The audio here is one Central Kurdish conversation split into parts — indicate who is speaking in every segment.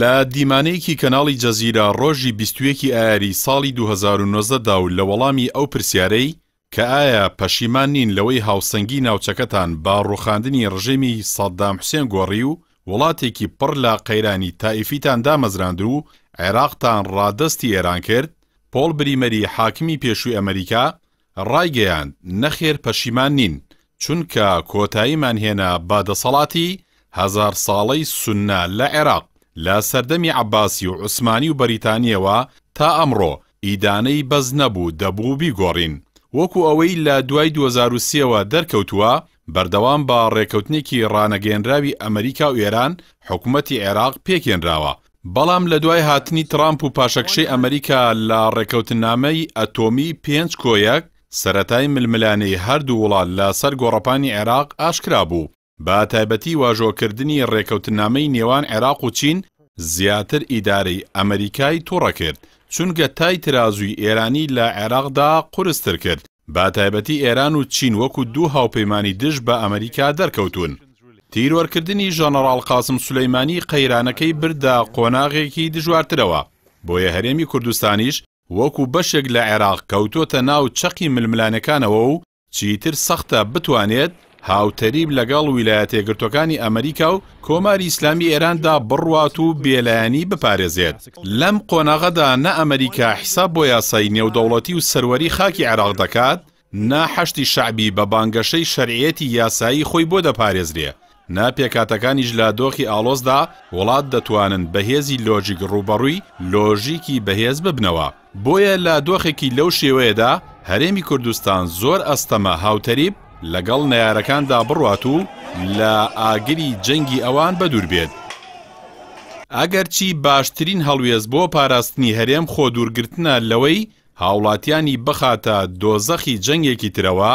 Speaker 1: لە دیمانەیەکی کەناڵی جەزیرە ڕۆژی 21 ئایاری ساڵی 2019 دا و لە وەڵامی ئەو پرسیارەی کە ئایا پەشیمان نین لەوەی هاوسەنگی ناوچەکەتان با ڕوخاندنی ڕژێمی سەدام حوسێن گۆڕی و وڵاتێکی پڕ لە قەیرانی تائیفیتان دامەزراند و عێراقتان ڕادەستی ئێران کرد، پۆڵ بریمەری حاکمی پێشووی ئەمریکا ڕایگەیاند نەخێر پەشیمان نین چونکە کۆتاییمان هێنا بادەسەڵاتی هەزار ساڵەی سوننە لە عێراق لە سەردەمی عەباسی و عوسمانی و بەریتانیەوە تا ئەمڕۆ ئیدانەی بەز نەبوو دەبوو بیگۆڕین، وەکو ئەوەی لە دوای 2023ەوە دەرکەوتووە بەردەوام بە ڕێکەوتنێکی ڕانەگەێنراوی ئەمریکا و ئێران حکوومەتی عێراق پێکێنراوە. بەڵام لە دوای هاتنی ترامپ و پاشەکشەی ئەمریکا لە ڕێکەوتنامەی ئەتۆمی 5 کۆیەک سەرەتای ململانەی هەردوو وڵات لەسەر گۆڕەپانی عێراق ئاشکرا بوو، بە تایبەتی واژۆکردنی ڕێکەوتنامەی نێوان عێراق و چین زیاتر ئیدارەی ئەمریکای تووڕە کرد، چونکە تای ترازووی ئێرانی لە عێراقدا قورستر کرد، بە تایبەتی ئێران و چین وەکو دوو هاوپەیمانی دژ بە ئەمریکا دەرکەوتون. تیروەرکردنی ژەنەڕاڵ قاسم سولەیمانی قەیرانەکەی بردە قۆناغێکی دژوارترەوە، بۆیە هەرێمی کوردستانیش وەکو بەشێک لە عێراق کەوتۆتە ناو چەقی ململانەکانەوە و چیتر سەختە بتوانێت هاوتەریب لەگەڵ ویلایەتە یەکگرتووەکانی ئەمریکا و کۆماری ئیسلامی ئێراندا بڕوات و بێلایەنی بپارێزێت. لەم قۆناغەدا نە ئەمریکا حیساب بۆ یاسای نێودەوڵەتی و سەروەری خاکی عێراق دەکات، نا حەشتی شەعبی بە بانگەشەی شەرعیەتی یاسایی خۆی بۆ دەپارێزرێ، نا پێکاتەکانیش لە دۆخی ئاڵۆزدا وڵات دەتوانن بەهێزی لۆژیک ڕوبەڕووی لۆژیکی بەهێز ببنەوە. بۆیە لە دۆخێکی لەو شێوەیەدا هەرێمی کوردستان زۆر ئەستەمە هاوتەریب لەگەڵ نەیارەکاندا بڕوات و لە ئاگری جەنگی ئەوان بەدوور بێت. ئەگەرچی باشترین هەڵوێز بۆ پاراستنی هەرێم خۆ دوورگرتنە لەوەی هاوڵاتیانی بخاتە دۆزەخی جەنگێکی ترەوە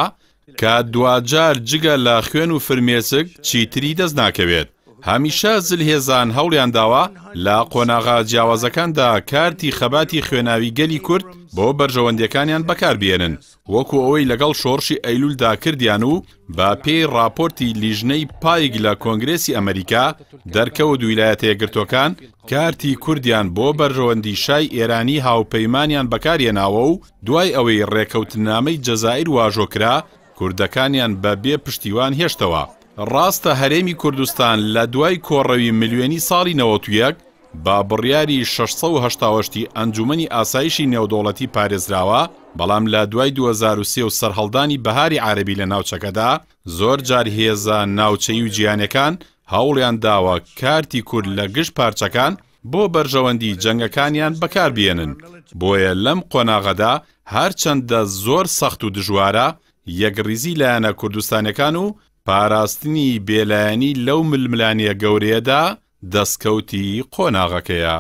Speaker 1: کە دوجار جگە لە خوێن و فرمێسک چیتری دەست ناکەوێت. هەمیشە زلهێزان هەوڵیان داوە لە قۆناغا جیاوازەکاندا کارتی خەباتی خوێناوی گەلی کورد بۆ بەرژەوەندیەکانیان بەکاربێنن، وەکو ئەوەی لەگەڵ شۆڕشی ئەیلولدا کردیان و با پێی راپۆرتی لیژنەی پایگ لە کۆنگرێسی ئەمریکا دەرکەوت ویلایەتە یەکگرتووەکان کارتی کوردیان بۆ بەرژەوەندی شای ئێرانی هاوپەیمانیان بەکارهێناوە و دوای ئەوەی ڕێکەوتنامەی جەزائیر واژۆکرا کوردەکانیان بە بێ پشتیوان هێشتەوە. ڕاستە هەرێمی کوردستان لە دوای کۆڕەوی ملیۆنی ساڵی 91 با بڕیاری 680 ئەنجومەنی ئاسایشی نێودەوڵەتی پارێزراوە، بەڵام لە دوای 2023 و سەرهەڵدانی بەهاری عەرەبی لە ناوچەکەدا زۆر جار هێزە ناوچەی و جیهانیەکان هەوڵیان داوە کارتی کورد لە گشت پارچەکان بۆ بەرژەوەندی جەنگەکانیان بەکاربێنن. بۆیە لەم قۆناغەدا هەرچەندە زۆر سەخت و دژوارە یەکڕیزی لایەنە کوردستانەکان و پاراستنی بێلایەنی لەو ململانیە گەورەیەدا دەستکەوتی قۆناغەکەیە.